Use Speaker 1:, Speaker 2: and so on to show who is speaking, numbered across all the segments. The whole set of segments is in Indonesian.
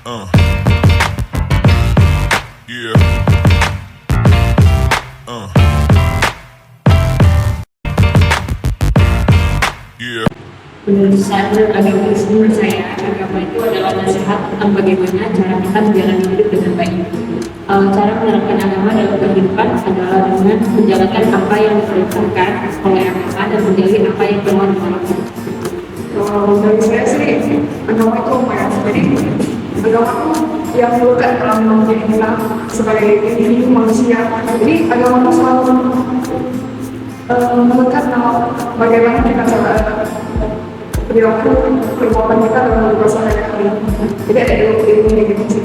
Speaker 1: Uh. Yeah. Uh. Yeah.
Speaker 2: Menurut saya, agama Islam percaya agama itu adalah nasihat tentang bagaimana cara kita menjalani hidup dengan baik. Cara menerapkan agama dalam kehidupan adalah dengan menjalankan apa yang diperintahkan oleh agama dan menjauhi apa yang Tuhan melarang.
Speaker 3: Kalau dari saya sih, agama itu apa ya? Jadi agama itu yang melekat dalam diri kita sebagai individu manusia. Jadi agama itu selalu melekat dalam bagaimana kita cara perilaku perbuatan kita dalam hidup sehari-hari. Jadi ada ilmu gitu sih.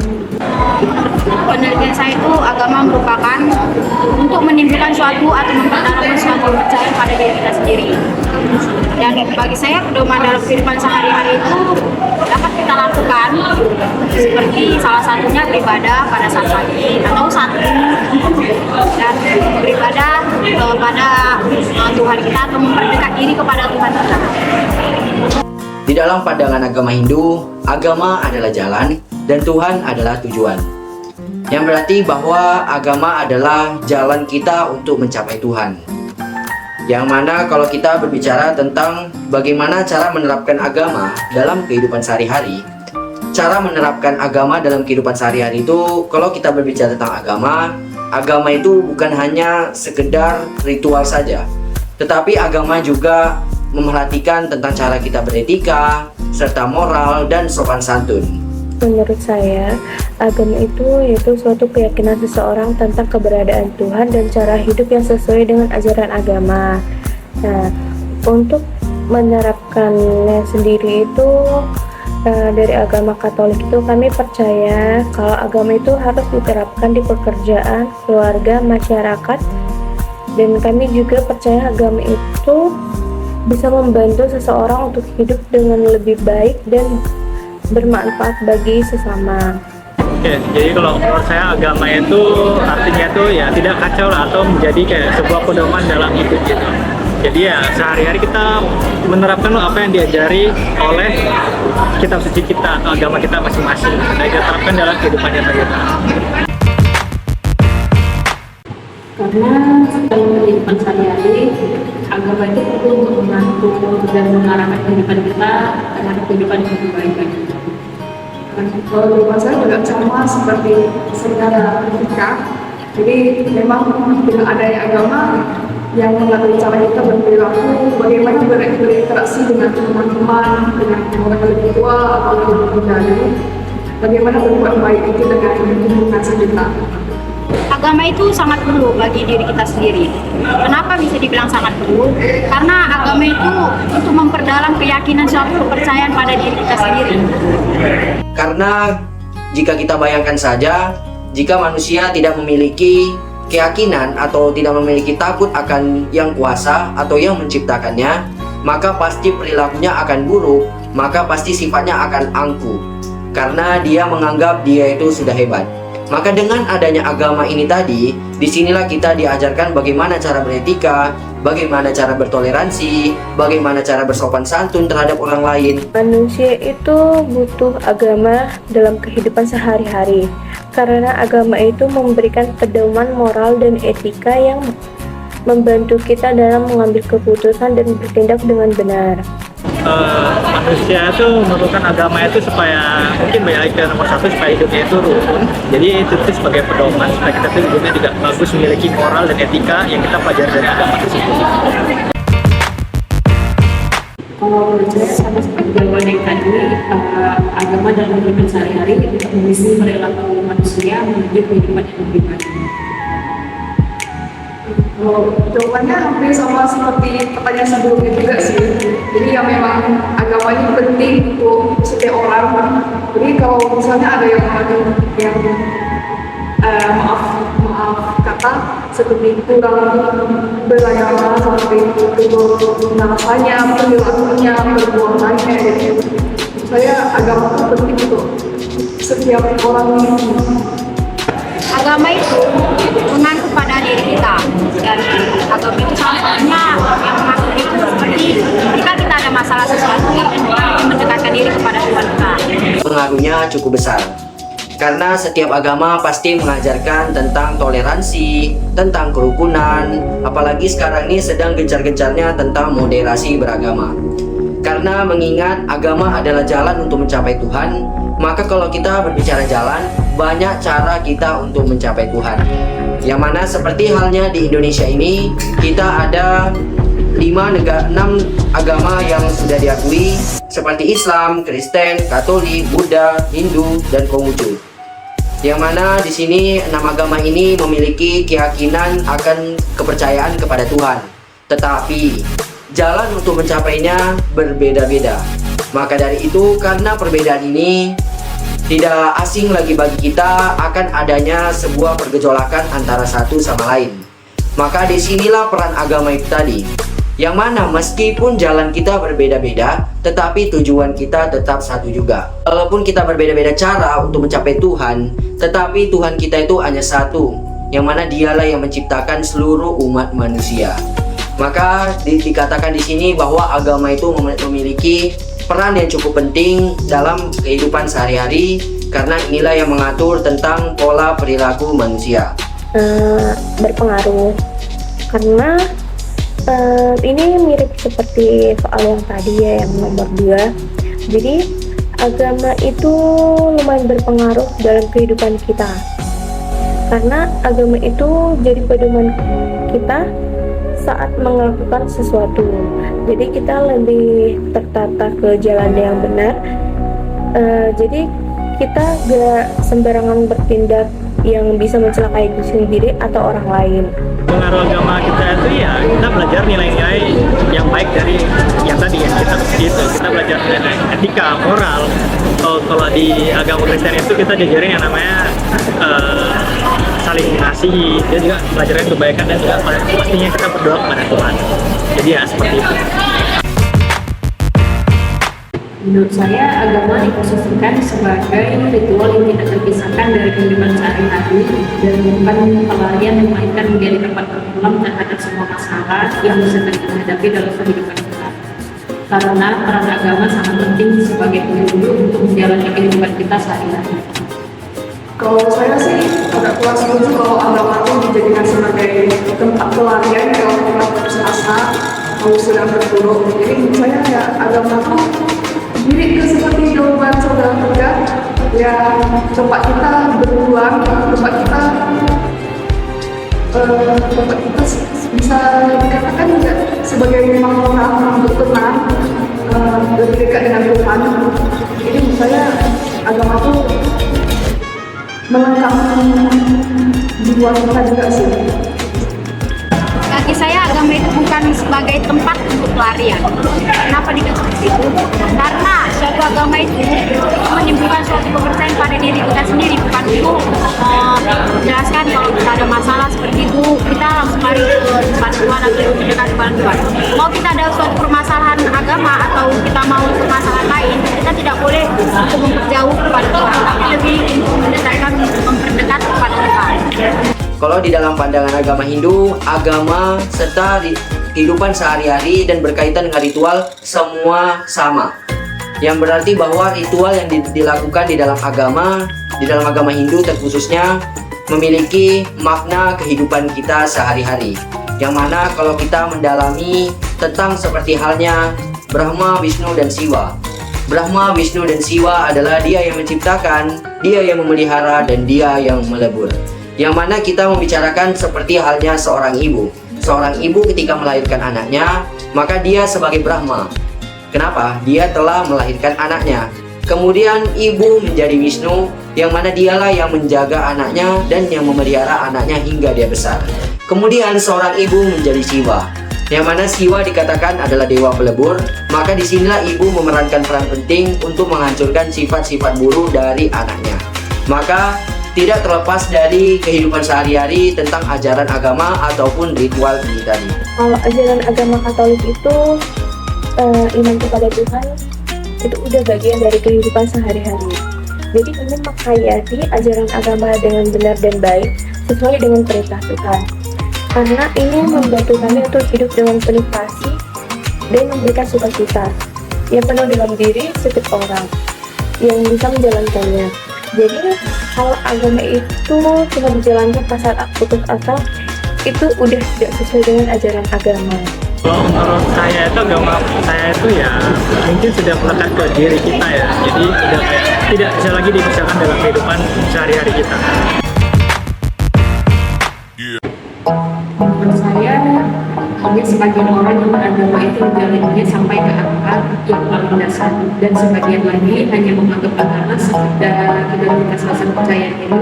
Speaker 4: Penelitian saya itu agama merupakan untuk menimbulkan suatu atau memperdalam suatu kepercayaan pada diri kita sendiri. Dan bagi saya pedoman dalam kehidupan sehari-hari itu dapat kita lakukan seperti salah satunya beribadah pada saat pagi atau saat ini dan beribadah kepada Tuhan kita atau memperdekat diri kepada Tuhan kita.
Speaker 5: Di dalam pandangan agama Hindu, agama adalah jalan dan Tuhan adalah tujuan. Yang berarti bahwa agama adalah jalan kita untuk mencapai Tuhan. Yang mana kalau kita berbicara tentang bagaimana cara menerapkan agama dalam kehidupan sehari-hari, cara menerapkan agama dalam kehidupan sehari-hari itu, kalau kita berbicara tentang agama itu bukan hanya sekedar ritual saja, tetapi agama juga memerhatikan tentang cara kita beretika, serta moral dan sopan santun.
Speaker 6: Menurut saya, agama itu yaitu suatu keyakinan seseorang tentang keberadaan Tuhan dan cara hidup yang sesuai dengan ajaran agama. Nah, untuk menerapkannya sendiri itu dari agama Katolik itu kami percaya kalau agama itu harus diterapkan di pekerjaan, keluarga, masyarakat, dan kami juga percaya agama itu bisa membantu seseorang untuk hidup dengan lebih baik dan bermanfaat bagi sesama.
Speaker 7: Oke, jadi kalau menurut saya agama itu artinya itu ya tidak kacau lah atau menjadi kayak sebuah pedoman dalam hidup gitu. Jadi ya sehari-hari kita menerapkan apa yang diajari oleh kitab suci kita atau agama kita masing-masing dan kita terapkan dalam kehidupan nyata kita.
Speaker 2: Karena dalam kehidupan sehari-hari, agama itu perlu untuk membantu dan mengarahkan kehidupan kita terhadap kehidupan yang lebih baik lagi.
Speaker 3: Kalau di rumah saya juga sama seperti saudara Rika. Jadi memang dengan adanya agama yang mengatur cara kita berperilaku, bagaimana berinteraksi dengan teman-teman, dengan orang lebih tua atau lebih muda, bagaimana berbuat baik itu dengan lingkungan sekitar.
Speaker 4: Agama itu sangat perlu bagi diri kita sendiri. Kenapa bisa dibilang sangat perlu? Karena agama itu untuk memperdalam keyakinan suatu kepercayaan pada diri kita sendiri.
Speaker 5: Karena jika kita bayangkan saja, jika manusia tidak memiliki keyakinan atau tidak memiliki takut akan yang kuasa atau yang menciptakannya, maka pasti perilakunya akan buruk, maka pasti sifatnya akan angkuh. Karena dia menganggap dia itu sudah hebat. Maka dengan adanya agama ini tadi, disinilah kita diajarkan bagaimana cara beretika, bagaimana cara bertoleransi, bagaimana cara bersopan santun terhadap orang lain.
Speaker 6: Manusia itu butuh agama dalam kehidupan sehari-hari, karena agama itu memberikan pedoman moral dan etika yang membantu kita dalam mengambil keputusan dan bertindak dengan benar.
Speaker 7: Manusia itu memerlukan agama itu supaya mungkin balik ke nomor satu supaya hidupnya itu rukun. Jadi itu sebagai pedoman supaya kita tuh hidupnya juga bagus, memiliki moral dan etika yang kita pelajari dari agama tersebut.
Speaker 2: Kalau menurut saya sama seperti jawaban yang tadi, agama dalam kehidupan sehari-hari untuk mengisi perilaku manusia menuju kehidupan yang lebih baik.
Speaker 3: Jawabannya hampir sama seperti pertanyaan sebelumnya juga sih. Jadi ya memang agama ini penting untuk setiap orang. Jadi kalau misalnya ada yang maaf kata seperti kurang beragama, seperti bahasanya, perilakunya, perbuatannya, jadi saya agama itu penting untuk setiap orang ini.
Speaker 4: Agama itu mengaku pada diri kita dan agama itu salah satunya yang mengatur itu seperti jika kita ada masalah sesuatu dan kita mendekatkan diri kepada Tuhan kita.
Speaker 5: Pengaruhnya cukup besar. Karena setiap agama pasti mengajarkan tentang toleransi, tentang kerukunan, apalagi sekarang ini sedang gencar-gencarnya tentang moderasi beragama. Karena mengingat agama adalah jalan untuk mencapai Tuhan, maka kalau kita berbicara jalan, banyak cara kita untuk mencapai Tuhan. Yang mana seperti halnya di Indonesia ini, kita ada 6 agama yang sudah diakui seperti Islam, Kristen, Katolik, Buddha, Hindu, dan Konghucu. Yang mana di sini 6 agama ini memiliki keyakinan akan kepercayaan kepada Tuhan. Tetapi jalan untuk mencapainya berbeda-beda. Maka dari itu, karena perbedaan ini tidak asing lagi bagi kita akan adanya sebuah pergejolakan antara satu sama lain. Maka disinilah peran agama itu tadi. Yang mana meskipun jalan kita berbeda-beda, tetapi tujuan kita tetap satu juga. Walaupun kita berbeda-beda cara untuk mencapai Tuhan, tetapi Tuhan kita itu hanya satu, yang mana dialah yang menciptakan seluruh umat manusia. Maka dikatakan di sini bahwa agama itu memiliki peran yang cukup penting dalam kehidupan sehari-hari, karena inilah yang mengatur tentang pola perilaku manusia.
Speaker 6: Berpengaruh karena ini mirip seperti soal yang tadi ya, yang nomor 2. Jadi agama itu lumayan berpengaruh dalam kehidupan kita, karena agama itu jadi pedoman kita saat melakukan sesuatu. Jadi kita lebih tertata ke jalan yang benar. Jadi kita gak sembarangan bertindak yang bisa mencelakai diri sendiri atau orang lain.
Speaker 7: Pengaruh agama kita itu ya kita belajar nilai-nilai yang baik dari yang tadi ya, kita belajar nilai etika, moral. Kalau di agama Kristen itu kita diajarin yang namanya saling mengasihi, dia juga pelajaran kebaikan dan juga pastinya kita berdoa kepada Tuhan. Jadi ya seperti itu.
Speaker 2: Menurut saya, agama diposisikan sebagai ritual yang tidak terpisahkan dari kehidupan sehari-hari dan bukan pelarian yang melainkan menjadi tempat berpulang terhadap semua masalah yang sedang dihadapi dalam kehidupan kita. Karena peran agama sangat penting sebagai penghulu untuk menjalani kehidupan kita sehari-hari.
Speaker 3: Kalau saya sih agak kurang setuju kalau agama itu dijadikan sebagai tempat pelarian kalau kita putus asa, kalau sedang terpuruk. Jadi menurut saya ya agama itu mirip seperti jawaban saudara kerja yang tempat kita berjuang, tempat kita bisa dikatakan juga sebagai memang orang untuk tenang, lebih dekat dengan Tuhan. Jadi menurut saya agama itu melengkapi jiwa kita juga sih.
Speaker 4: Bagi saya agama itu bukan sebagai tempat untuk pelarian. Kenapa dikatakan begitu? Karena suatu agama itu menimbulkan suatu kepercayaan pada diri kita sendiri, bukan itu menjelaskan kalau kita ada masalah seperti itu kita langsung lari ke tempat Tuhan atau mendekat kepada Tuhan. Mau kita ada suatu permasalahan agama atau kita mau permasalahan lain, kita tidak boleh untuk memperjauh kepada Tuhan, tapi lebih mendekatkan memperdekat kepada Tuhan.
Speaker 5: Kalau di dalam pandangan agama Hindu, agama serta kehidupan sehari-hari dan berkaitan dengan ritual semua sama. Yang berarti bahwa ritual yang dilakukan di dalam agama Hindu terkhususnya memiliki makna kehidupan kita sehari-hari. Yang mana kalau kita mendalami tentang seperti halnya Brahma, Wisnu, dan Siwa. Brahma, Wisnu, dan Siwa adalah dia yang menciptakan, dia yang memelihara, dan dia yang melebur. Yang mana kita membicarakan seperti halnya seorang ibu. Seorang ibu ketika melahirkan anaknya, maka dia sebagai Brahma. Kenapa? Dia telah melahirkan anaknya. Kemudian ibu menjadi Wisnu, yang mana dialah yang menjaga anaknya dan yang memelihara anaknya hingga dia besar. Kemudian seorang ibu menjadi Siwa, yang mana Siwa dikatakan adalah dewa pelebur. Maka disinilah ibu memerankan peran penting untuk menghancurkan sifat-sifat buruk dari anaknya. Maka tidak terlepas dari kehidupan sehari-hari tentang ajaran agama ataupun ritual ini tadi.
Speaker 6: Kalau ajaran agama Katolik itu iman kepada Tuhan itu udah bagian dari kehidupan sehari-hari. Jadi kami menghayati ajaran agama dengan benar dan baik sesuai dengan perintah Tuhan. Karena ini membantu kami untuk hidup dengan penuh kasih dan memberikan sukacita yang penuh dalam diri setiap orang yang bisa menjalankannya. Jadi kalau agama itu cuma dijalankan pas saat putus asa, itu udah tidak sesuai dengan ajaran agama.
Speaker 7: Kalau menurut saya itu agama saya itu ya mungkin sudah melekat ke diri kita ya. Jadi udah kayak tidak bisa lagi dipisahkan dalam kehidupan sehari-hari kita.
Speaker 2: Menurut saya, mungkin sebagian orang yang beragama itu menjalannya sampai ke akar yang paling dasar, dan sebagian lagi hanya menganggap agama sekedar identitas rasa percaya diri.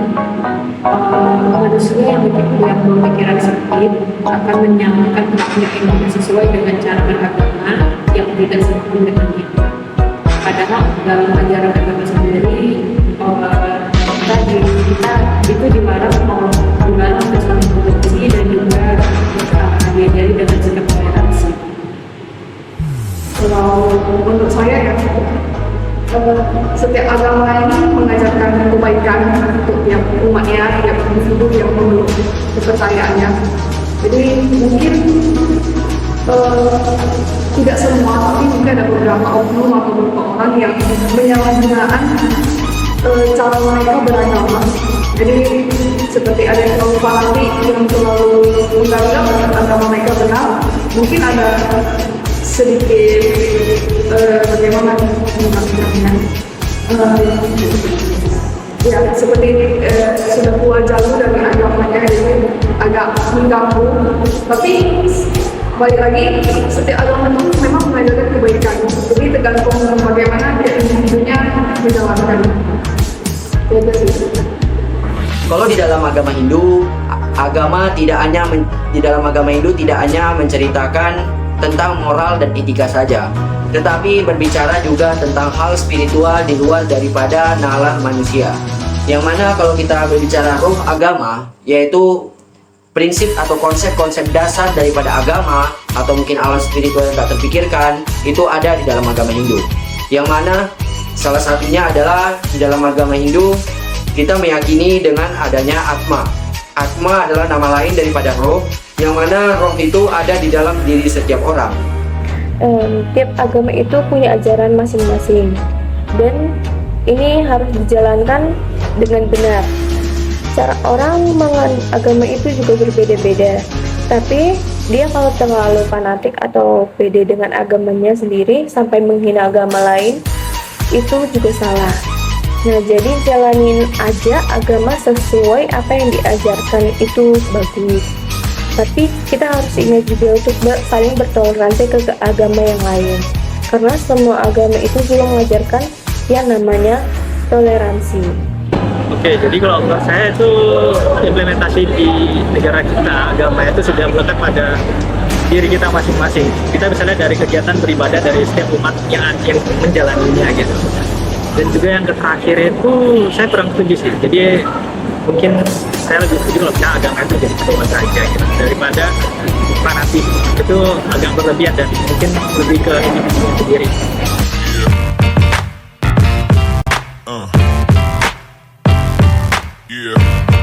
Speaker 2: Manusia yang berpikiran sempit akan menyamakan praktik yang tidak sesuai dengan cara beragama yang tidak sempurna dengannya. Padahal dalam ajaran agama sendiri, kita itu dilarang untuk saling korupsi dan juga diajari dengan sikap toleransi.
Speaker 3: Kalau menurut saya ya, setiap agama ini mengajarkan kebaikan untuk tiap umatnya, tiap individu yang memeluk kepercayaannya. Jadi mungkin tidak semua, tapi mungkin ada beberapa oknum atau beberapa orang yang menyalahgunakan cara mereka beragama. Jadi seperti ada yang terlalu fanatik, yang terlalu menganggap agama mereka benar. Mungkin ada sedikit bagaimana mengatakannya, ya seperti sudah keluar jalur dari agamanya, jadi agak mengganggu. Tapi balik lagi, setiap agama itu memang mengajarkan kebaikan. Jadi tergantung bagaimana dia individunya menjalankan. Itu sih.
Speaker 5: Kalau di dalam agama Hindu, di dalam agama Hindu tidak hanya menceritakan tentang moral dan etika saja, tetapi berbicara juga tentang hal spiritual di luar daripada nalar manusia. Yang mana kalau kita berbicara roh agama, yaitu prinsip atau konsep-konsep dasar daripada agama atau mungkin alam spiritual yang tak terpikirkan, itu ada di dalam agama Hindu. Yang mana salah satunya adalah di dalam agama Hindu kita meyakini dengan adanya Atma. Atma adalah nama lain daripada roh, yang mana roh itu ada di dalam diri setiap orang.
Speaker 6: Tiap agama itu punya ajaran masing-masing, dan ini harus dijalankan dengan benar. Cara orang menganut agama itu juga berbeda-beda, tapi dia kalau terlalu fanatik atau pede dengan agamanya sendiri sampai menghina agama lain, itu juga salah. Nah, jadi jalanin aja agama sesuai apa yang diajarkan, itu bagus. Tapi kita harus ingat juga untuk saling bertoleransi ke agama yang lain, karena semua agama itu juga mengajarkan yang namanya toleransi.
Speaker 7: Oke, jadi kalau menurut saya itu implementasi di negara kita, agama itu sudah melekat pada diri kita masing-masing. Kita bisa lihat dari kegiatan beribadah dari setiap umat yang menjalaninya gitu. Dan juga yang terakhir itu saya kurang setuju sih. Jadi mungkin saya lebih setuju kalau kita agama itu jadi satu saja gitu, daripada fanatik itu agak berlebihan dan mungkin lebih ke individu sendiri.
Speaker 1: Yeah.